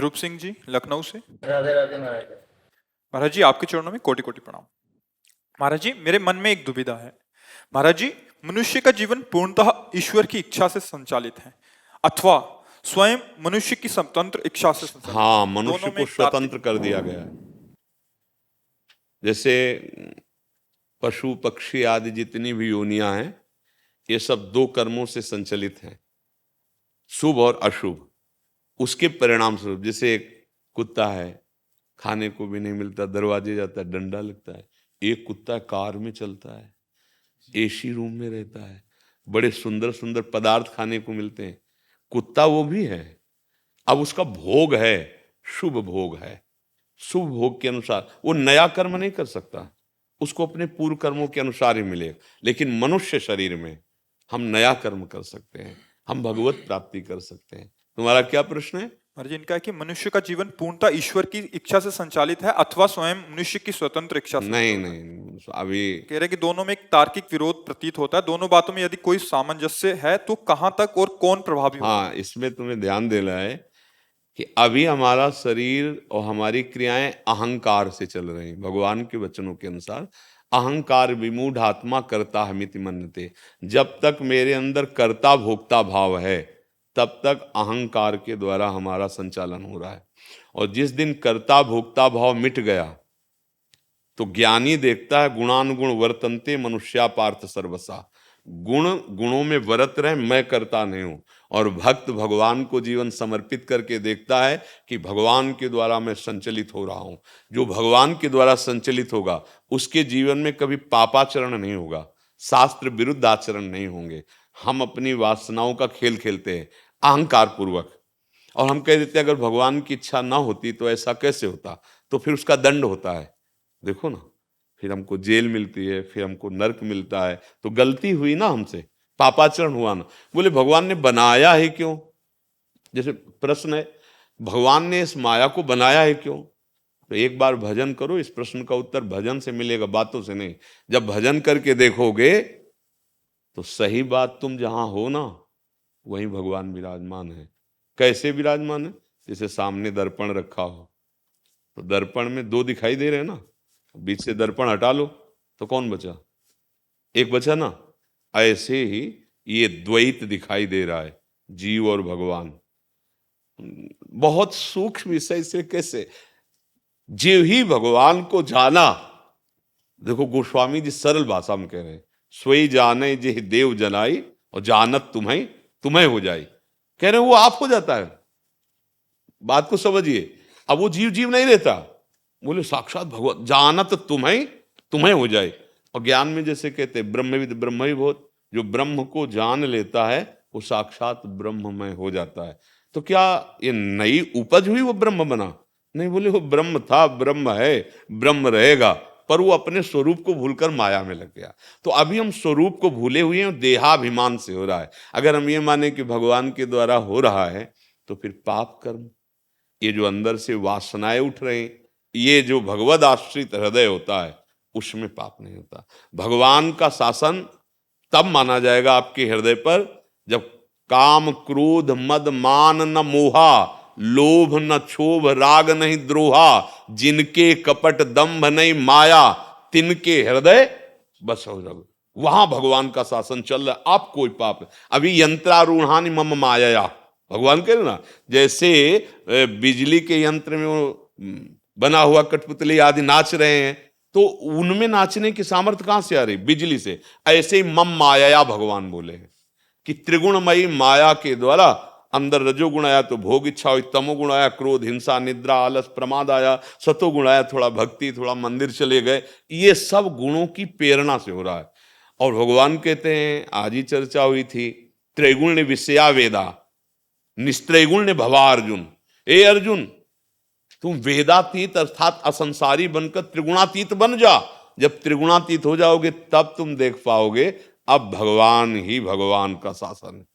ध्रुव सिंह जी लखनऊ से। राधे राधे महाराज। महाराज जी आपके चरणों में कोटि कोटि प्रणाम। महाराज जी मेरे मन में एक दुविधा है। महाराज जी मनुष्य का जीवन पूर्णतः ईश्वर की इच्छा से संचालित है अथवा स्वयं मनुष्य की स्वतंत्र इच्छा से संचालित है? हाँ, मनुष्य दोनों में को एक स्वतंत्र तार्किक- कर दिया गया है। जैसे पशु पक्षी आदि जितनी भी योनियां हैं, ये सब दो कर्मों से संचालित हैं, शुभ और अशुभ। उसके परिणाम स्वरूप, जैसे एक कुत्ता है, खाने को भी नहीं मिलता, दरवाजे जाता है डंडा लगता है। एक कुत्ता कार में चलता है, एसी रूम में रहता है, बड़े सुंदर सुंदर पदार्थ खाने को मिलते हैं। कुत्ता वो भी है, अब उसका भोग है, शुभ भोग है। शुभ भोग के अनुसार वो नया कर्म नहीं कर सकता, उसको अपने पूर्व कर्मों के अनुसार ही मिलेगा। लेकिन मनुष्य शरीर में हम नया कर्म कर सकते हैं, हम भगवत प्राप्ति कर सकते हैं। तुम्हारा क्या प्रश्न है? महाराज जी इनका है कि मनुष्य का जीवन पूर्णतः ईश्वर की इच्छा से संचालित है अथवा स्वयं मनुष्य की स्वतंत्र इच्छा से? नहीं, अभी कह रहे कि दोनों में एक तार्किक विरोध प्रतीत होता है। दोनों बातों में यदि कोई सामंजस्य है तो कहां तक और कौन प्रभावी होगा? हाँ, इसमें तुम्हें ध्यान देना है कि अभी हमारा शरीर और हमारी क्रियाएं अहंकार से चल रही हैं। भगवान के वचनों के अनुसार अहंकार विमूढ़ आत्मा कर्ता हमिति मन्यते। जब तक मेरे अंदर कर्ता भोक्ता भाव है, तब तक अहंकार के द्वारा हमारा संचालन हो रहा है। और जिस दिन कर्ता भोक्ता भाव मिट गया तो ज्ञानी देखता है गुणानुगुण वर्तन्ते मनुष्या पार्थ सर्वसा। गुणों में वर्त रहे, मैं करता नहीं हूं। और भक्त भगवान को जीवन समर्पित करके देखता है कि भगवान के द्वारा मैं संचलित हो रहा हूं। जो भगवान के द्वारा संचलित होगा उसके जीवन में कभी पापाचरण नहीं होगा, शास्त्र विरुद्ध आचरण नहीं होंगे। हम अपनी वासनाओं का खेल खेलते हैं अहंकार पूर्वक, और हम कह देते हैं अगर भगवान की इच्छा ना होती तो ऐसा कैसे होता, तो फिर उसका दंड होता है। देखो ना, फिर हमको जेल मिलती है, फिर हमको नरक मिलता है। तो गलती हुई ना हमसे, पापाचरण हुआ ना। बोले भगवान ने बनाया है क्यों? जैसे प्रश्न है, भगवान ने इस माया को बनाया है क्यों? तो एक बार भजन करो, इस प्रश्न का उत्तर भजन से मिलेगा, बातों से नहीं। जब भजन करके देखोगे तो सही बात, तुम जहां हो ना वहीं भगवान विराजमान है। कैसे विराजमान है? जैसे सामने दर्पण रखा हो, तो दर्पण में दो दिखाई दे रहे हैं ना, बीच से दर्पण हटा लो तो कौन बचा? एक बचा ना। ऐसे ही ये द्वैत दिखाई दे रहा है, जीव और भगवान। बहुत सूक्ष्म विषय से कैसे जीव ही भगवान को जाना। देखो गोस्वामी जी सरल भाषा में कह रहे हैं, सोई जाने जे देव जनाई और जानत तुम्हें तुम्हें हो जाए। कह रहे हैं वो आप हो जाता है। बात को समझिए, अब वो जीव जीव नहीं रहता। बोले साक्षात भगवान जानत तुम्हें तुम्हें हो जाए। और ज्ञान में जैसे कहते ब्रह्मविद ब्रह्म ही बहुत, जो ब्रह्म को जान लेता है वो साक्षात ब्रह्ममय हो जाता है। तो क्या ये नई उपज हुई, वो ब्रह्म बना? नहीं, बोले वो ब्रह्म था, ब्रह्म है, ब्रह्म रहेगा, पर वो अपने स्वरूप को भूलकर माया में लग गया। तो अभी हम स्वरूप को भूले हुए हैं, देहाभिमान से हो रहा है। अगर हम ये माने कि भगवान के द्वारा हो रहा है तो फिर पाप कर्म, ये जो अंदर से वासनाएं उठ रहे हैं, ये जो भगवद आश्रित हृदय होता है उसमें पाप नहीं होता। भगवान का शासन तब माना जाएगा आपके हृदय पर जब काम क्रोध मद मान न मोहा, लोभ न क्षोभ राग नहीं द्रोहा, जिनके कपट दंभ नहीं माया, तिनके हृदय बस हो जाओ। वहां भगवान का शासन चल रहा है। आप कोई पाप, अभी यंत्रारूढ़ानि मम माया, भगवान कह रहे ना, जैसे बिजली के यंत्र में वो बना हुआ कठपुतली आदि नाच रहे हैं, तो उनमें नाचने की सामर्थ्य कहां से आ रही? बिजली से। ऐसे ही मम माया भगवान बोले हैं कि त्रिगुणमयी माया के द्वारा अंदर रजोगुण आया तो भोग इच्छा हुई, तमोगुण आया क्रोध हिंसा निद्रा आलस प्रमाद आया, सतोगुण आया थोड़ा भक्ति, थोड़ा मंदिर चले गए। ये सब गुणों की प्रेरणा से हो रहा है। और भगवान कहते हैं, आज ही चर्चा हुई थी, त्रैगुण ने विषया वेदा, निस्त्रैगुण ने भवा अर्जुन। ए अर्जुन, तुम वेदातीत अर्थात असंसारी बनकर त्रिगुणातीत बन जा। जब त्रिगुणातीत हो जाओगे तब तुम देख पाओगे अब भगवान ही भगवान का शासन है।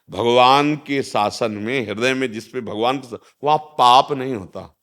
भगवान के शासन में हृदय में जिसपे भगवान का, वहां पाप नहीं होता,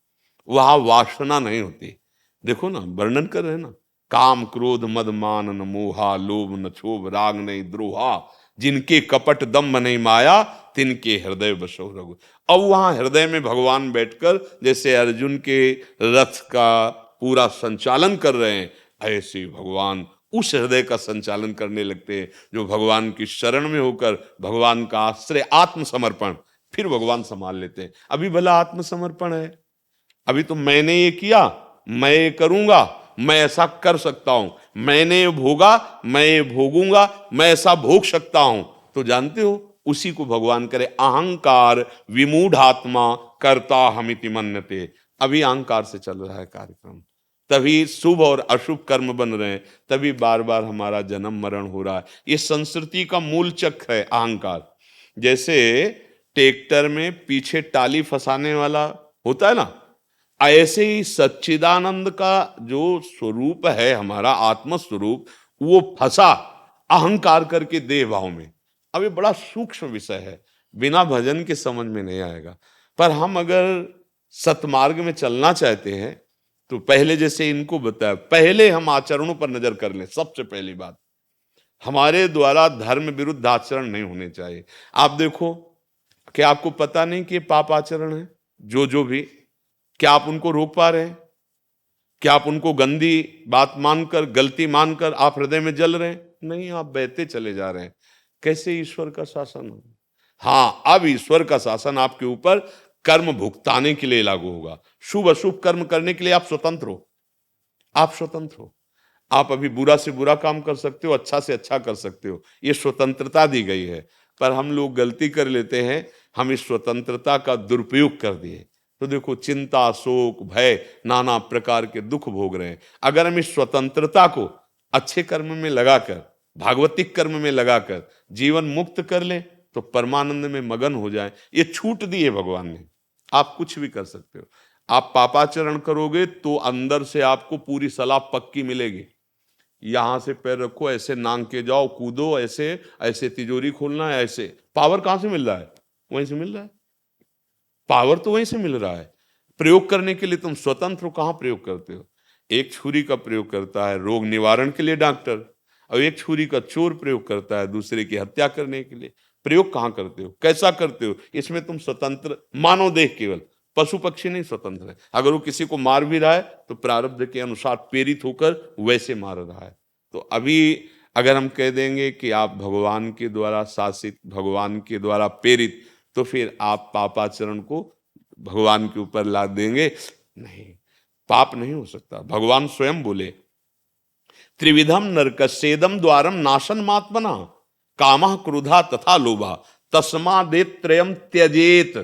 वहां वासना नहीं होती। देखो ना, वर्णन कर रहे हैं ना, काम क्रोध मद मान न मोहा, लोभ न क्षोभ राग नहीं द्रोहा, जिनके कपट दम्भ नहीं माया, तिनके हृदय बसो रघु। अब वहां हृदय में भगवान बैठकर जैसे अर्जुन के रथ का पूरा संचालन कर रहे हैं, ऐसे ही भगवान उस हृदय का संचालन करने लगते हैं जो भगवान की शरण में होकर भगवान का आश्रय, आत्मसमर्पण, फिर भगवान संभाल लेते हैं। अभी भला आत्मसमर्पण है, अभी तो मैंने ये किया, मैं ये करूंगा, मैं ऐसा कर सकता हूं, मैंने ये भोगा, मैं ये भोगूंगा, मैं ऐसा भोग सकता हूं। तो जानते हो उसी को भगवान करे अहंकार विमूढ़ात्मा कर्ता हमिति मन्यते। अभी अहंकार से चल रहा है कार्यक्रम, तभी शुभ और अशुभ कर्म बन रहे हैं, तभी बार बार हमारा जन्म मरण हो रहा है। ये संस्कृति का मूल चक्र है अहंकार। जैसे ट्रैक्टर में पीछे टाली फंसाने वाला होता है ना, ऐसे ही सच्चिदानंद का जो स्वरूप है, हमारा आत्म स्वरूप, वो फंसा अहंकार करके देह भाव में। अब ये बड़ा सूक्ष्म विषय है, बिना भजन के समझ में नहीं आएगा। पर हम अगर सतमार्ग में चलना चाहते हैं तो पहले जैसे इनको बताया, पहले हम आचरणों पर नजर कर लें। सबसे पहली बात, हमारे द्वारा धर्म विरुद्ध आचरण नहीं होने चाहिए। आप देखो, क्या आपको पता नहीं कि ये पाप आचरण है जो भी, क्या आप उनको रोक पा रहे हैं? क्या आप उनको गंदी बात मानकर, गलती मानकर आप हृदय में जल रहे हैं? नहीं, आप बहते चले जा रहे हैं। कैसे ईश्वर का शासन हो? हाँ, अब ईश्वर का शासन आपके ऊपर कर्म भुगताने के लिए लागू होगा। शुभ अशुभ कर्म करने के लिए आप स्वतंत्र हो, आप स्वतंत्र हो। आप अभी बुरा से बुरा काम कर सकते हो, अच्छा से अच्छा कर सकते हो, ये स्वतंत्रता दी गई है। पर हम लोग गलती कर लेते हैं, हम इस स्वतंत्रता का दुरुपयोग कर दिए। तो देखो, चिंता, शोक, भय, नाना प्रकार के दुख भोग रहे हैं। अगर हम इस स्वतंत्रता को अच्छे कर्म में लगाकर, भागवतिक कर्म में लगाकर जीवन मुक्त कर ले तो परमानंद में मगन हो जाए। ये छूट दी है भगवान ने, आप कुछ भी कर सकते हो। आप पापाचरण करोगे तो अंदर से आपको पूरी सलाह पक्की मिलेगी। यहां से पैर रखो, ऐसे नांग के जाओ, कूदो, ऐसे ऐसे तिजोरी खोलना है, ऐसे। पावर कहां से मिल रहा है? वहीं से मिल रहा है, पावर तो वहीं से मिल रहा है। प्रयोग करने के लिए तुम स्वतंत्र हो, कहां प्रयोग करते हो? एक छुरी का प्रयोग करता है रोग निवारण के लिए डॉक्टर, और एक छुरी का चोर प्रयोग करता है दूसरे की हत्या करने के लिए। प्रयोग कहां करते हो, कैसा करते हो, इसमें तुम स्वतंत्र। मानव देह केवल, पशु पक्षी नहीं स्वतंत्र है। अगर वो किसी को मार भी रहा है तो प्रारब्ध के अनुसार प्रेरित होकर वैसे मार रहा है। तो अभी अगर हम कह देंगे कि आप भगवान के द्वारा शासित, भगवान के द्वारा प्रेरित, तो फिर आप पापाचरण को भगवान के ऊपर लाद देंगे? नहीं, पाप नहीं हो सकता। भगवान स्वयं बोले, त्रिविधम नरकस्येदम द्वारम नाशन मात्मना कामः क्रोधा तथा लोभा तस्मादेत त्रयम त्यजेत।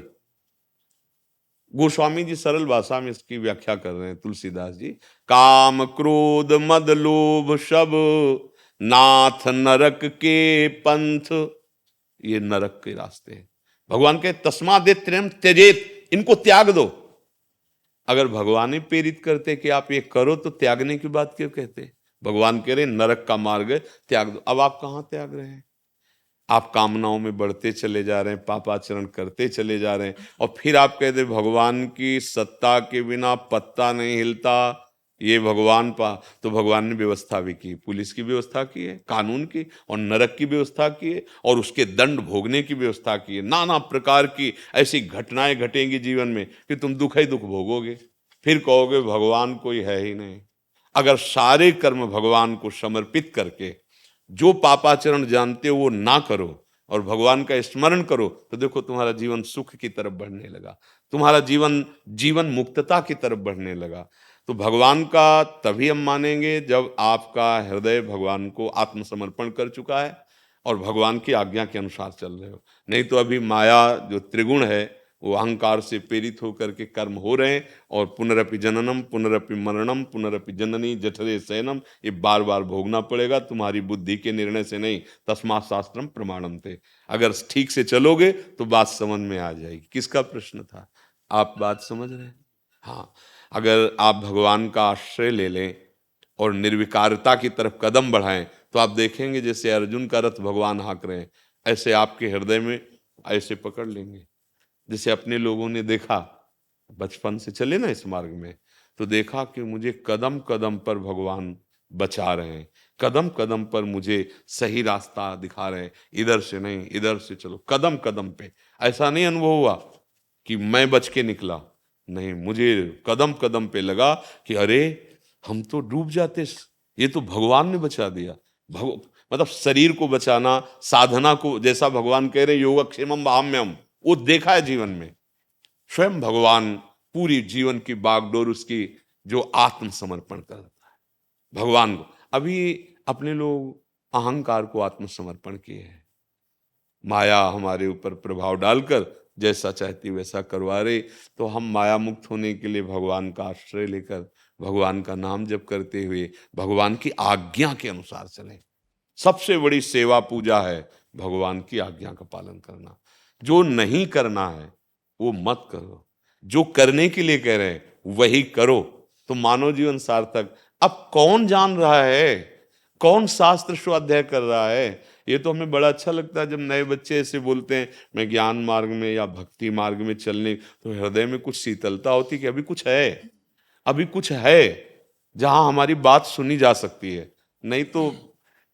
गोस्वामी जी सरल भाषा में इसकी व्याख्या कर रहे हैं, तुलसीदास जी। काम क्रोध मद लोभ सब नाथ नरक के पंथ, ये नरक के रास्ते हैं। भगवान के तस्मादेत त्रयम त्यजेत, इनको त्याग दो। अगर भगवान ही प्रेरित करते कि आप ये करो तो त्यागने की बात क्यों कहते? भगवान कह रहे नरक का मार्ग त्याग दो। अब आप कहां त्याग रहे हैं? आप कामनाओं में बढ़ते चले जा रहे हैं, पापाचरण करते चले जा रहे हैं, और फिर आप कहते भगवान की सत्ता के बिना पत्ता नहीं हिलता, ये भगवान पा। तो भगवान ने व्यवस्था भी की, पुलिस की व्यवस्था की है, कानून की, और नरक की व्यवस्था की है, और उसके दंड भोगने की व्यवस्था की है। नाना प्रकार की ऐसी घटनाएं घटेंगी जीवन में कि तुम दुख ही दुख भोगोगे। फिर कहोगे भगवान कोई है ही नहीं। अगर सारे कर्म भगवान को समर्पित करके जो पापाचरण जानते हो वो ना करो और भगवान का स्मरण करो, तो देखो तुम्हारा जीवन सुख की तरफ बढ़ने लगा, तुम्हारा जीवन जीवन मुक्तता की तरफ बढ़ने लगा। तो भगवान का तभी हम मानेंगे जब आपका हृदय भगवान को आत्मसमर्पण कर चुका है और भगवान की आज्ञा के अनुसार चल रहे हो। नहीं तो अभी माया जो त्रिगुण है वो अहंकार से प्रेरित होकर के कर्म हो रहे हैं, और पुनरपि जननम पुनरपि मरणम पुनरपि जननी जठरे शयनम, ये बार बार भोगना पड़ेगा, तुम्हारी बुद्धि के निर्णय से नहीं। तस्मात् शास्त्रम प्रमाणम थे। अगर ठीक से चलोगे तो बात समझ में आ जाएगी। किसका प्रश्न था? आप बात समझ रहे हैं? हाँ, अगर आप भगवान का आश्रय ले लें और निर्विकारता की तरफ कदम बढ़ाएं तो आप देखेंगे जैसे अर्जुन का रथ भगवान हाँक रहे हैं, ऐसे आपके हृदय में ऐसे पकड़ लेंगे। जैसे अपने लोगों ने देखा, बचपन से चले ना इस मार्ग में, तो देखा कि मुझे कदम कदम पर भगवान बचा रहे हैं, कदम कदम पर मुझे सही रास्ता दिखा रहे हैं, इधर से नहीं इधर से चलो, कदम कदम पे। ऐसा नहीं अनुभव हुआ कि मैं बच के निकला, नहीं, मुझे कदम कदम पे लगा कि अरे हम तो डूब जाते, ये तो भगवान ने बचा दिया। मतलब शरीर को बचाना, साधना को, जैसा भगवान कह रहे योगक्षेमम वहाम्यहम्, वो देखा है जीवन में। स्वयं भगवान पूरी जीवन की बागडोर उसकी जो आत्मसमर्पण करता है भगवान को। अभी अपने लोग अहंकार को आत्मसमर्पण किए हैं, माया हमारे ऊपर प्रभाव डालकर जैसा चाहती वैसा करवा रहे, तो हम माया मुक्त होने के लिए भगवान का आश्रय लेकर भगवान का नाम जप करते हुए भगवान की आज्ञा के अनुसार चलें। सबसे बड़ी सेवा पूजा है भगवान की आज्ञा का पालन करना। जो नहीं करना है वो मत करो, जो करने के लिए कह रहे हैं वही करो, तो मानव जीवन सार्थक। अब कौन जान रहा है, कौन शास्त्र स्वाध्याय कर रहा है? ये तो हमें बड़ा अच्छा लगता है जब नए बच्चे ऐसे बोलते हैं मैं ज्ञान मार्ग में या भक्ति मार्ग में चलने, तो हृदय में कुछ शीतलता होती कि अभी कुछ है, अभी कुछ है जहां हमारी बात सुनी जा सकती है। नहीं तो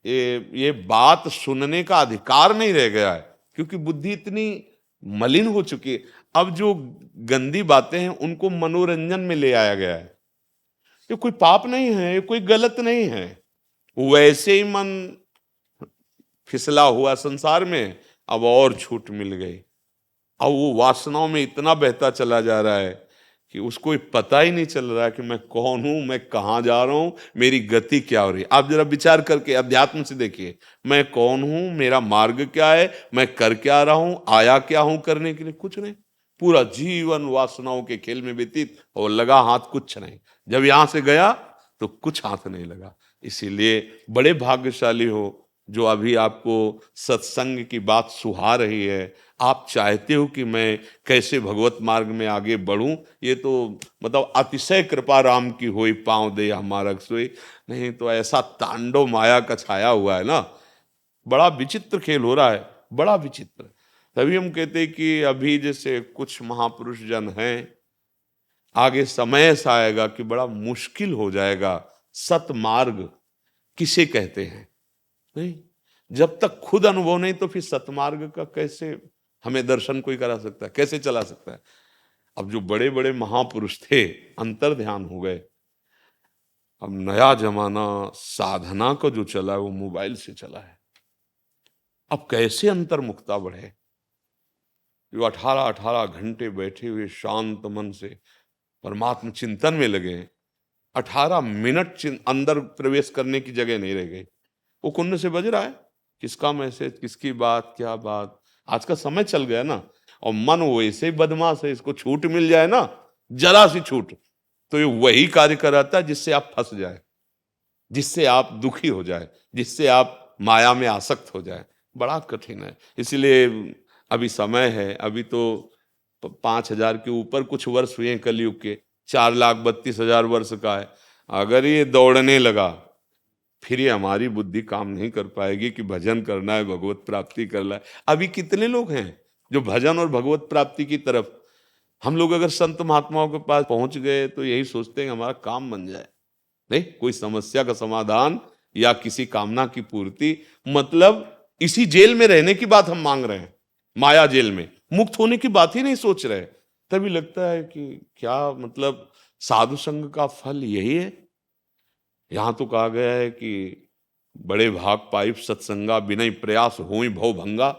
ये बात सुनने का अधिकार नहीं रह गया है, क्योंकि बुद्धि इतनी मलिन हो चुकी है। अब जो गंदी बातें हैं उनको मनोरंजन में ले आया गया है। ये कोई पाप नहीं है, ये कोई गलत नहीं है, वैसे ही मन फिसला हुआ संसार में, अब और छूट मिल गई। अब वो वासनाओं में इतना बहता चला जा रहा है कि उसको पता ही नहीं चल रहा है कि मैं कौन हूं, मैं कहां जा रहा हूं, मेरी गति क्या हो रही है। आप जरा विचार करके अध्यात्म से देखिए, मैं कौन हूं, मेरा मार्ग क्या है, मैं कर क्या रहा हूं, आया क्या हूं करने के लिए? कुछ नहीं। पूरा जीवन वासनाओं के खेल में व्यतीत, और लगा हाथ कुछ नहीं। जब यहां से गया तो कुछ हाथ नहीं लगा। इसीलिए बड़े भाग्यशाली हो जो अभी आपको सत्संग की बात सुहा रही है। आप चाहते हो कि मैं कैसे भगवत मार्ग में आगे बढ़ूं, ये तो मतलब अतिशय कृपा राम की होई, पांव दे हमारा सोई। नहीं तो ऐसा तांडव माया का छाया हुआ है ना, बड़ा विचित्र खेल हो रहा है, बड़ा विचित्र। तभी हम कहते हैं कि अभी जैसे कुछ महापुरुष जन हैं, आगे समय ऐसा आएगा कि बड़ा मुश्किल हो जाएगा। सतमार्ग किसे कहते हैं? नहीं, जब तक खुद अनुभव नहीं तो फिर सतमार्ग का कैसे हमें दर्शन कोई करा सकता है, कैसे चला सकता है? अब जो बड़े बड़े महापुरुष थे अंतर ध्यान हो गए। अब नया जमाना साधना का जो चला है वो मोबाइल से चला है। अब कैसे अंतर्मुखता बढ़े? जो 18-18 घंटे बैठे हुए शांत मन से परमात्मा चिंतन में लगे हैं, 18 मिनट अंदर प्रवेश करने की जगह नहीं रह गई। वो कुंड से बज रहा है, किसका मैसेज, किसकी बात, क्या बात। आज का समय चल गया ना, और मन वैसे ही बदमाश है, इसको छूट मिल जाए ना, जरा सी छूट, तो ये वही कार्य कराता है जिससे आप फंस जाए, जिससे आप दुखी हो जाए, जिससे आप माया में आसक्त हो जाए। बड़ा कठिन है। इसलिए अभी समय है, अभी तो 5,000 के ऊपर कुछ वर्ष हुए हैं कलयुग के, 4,32,000 वर्ष का है। अगर ये दौड़ने लगा फिर ये हमारी बुद्धि काम नहीं कर पाएगी कि भजन करना है, भगवत प्राप्ति करना है। अभी कितने लोग हैं जो भजन और भगवत प्राप्ति की तरफ, हम लोग अगर संत महात्माओं के पास पहुंच गए तो यही सोचते हैं हमारा काम बन जाए, नहीं कोई समस्या का समाधान या किसी कामना की पूर्ति। मतलब इसी जेल में रहने की बात हम मांग रहे हैं, माया जेल में मुक्त होने की बात ही नहीं सोच रहे। तभी लगता है कि क्या मतलब साधु संग का फल यही है। यहां तो कहा गया है कि बड़े भाग पाइप सत्संगा, बिना प्रयास होई भव भंगा।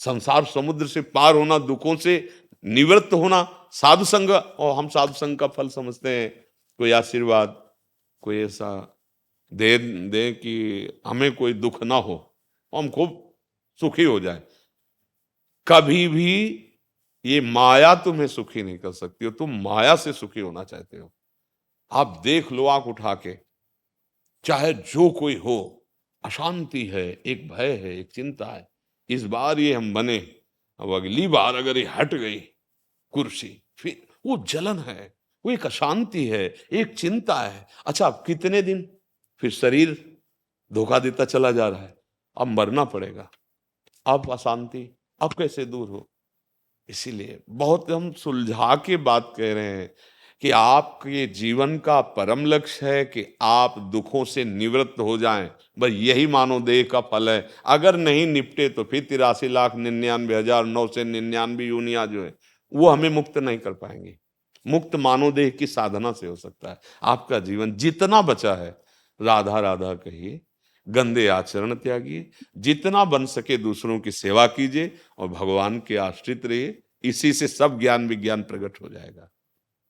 संसार समुद्र से पार होना, दुखों से निवृत्त होना साधु संग। और हम साधु संग का फल समझते हैं कोई आशीर्वाद, कोई ऐसा दे दे कि हमें कोई दुख ना हो, हम खूब सुखी हो जाए। कभी भी ये माया तुम्हें सुखी नहीं कर सकती हो, तुम माया से सुखी होना चाहते हो। आप देख लो आंख उठा के, चाहे जो कोई हो, अशांति है, एक भय है, एक चिंता है। इस बार ये हम बने, अब अगली बार अगर ये हट गई कुर्सी, फिर वो जलन है, वो एक अशांति है, एक चिंता है। अच्छा, अब कितने दिन फिर शरीर धोखा देता चला जा रहा है, अब मरना पड़ेगा, अब अशांति, अब कैसे दूर हो? इसीलिए बहुत हम सुलझा के बात कह रहे हैं कि आपके जीवन का परम लक्ष्य है कि आप दुखों से निवृत्त हो जाएं, बस यही मानव देह का फल है। अगर नहीं निपटे तो फिर 83,99,999 योनियां जो है वो हमें मुक्त नहीं कर पाएंगे। मुक्त मानव देह की साधना से हो सकता है। आपका जीवन जितना बचा है राधा राधा कहिए, गंदे आचरण त्यागिए, जितना बन सके दूसरों की सेवा कीजिए और भगवान के आश्रित रहिए। इसी से सब ज्ञान विज्ञान प्रकट हो जाएगा।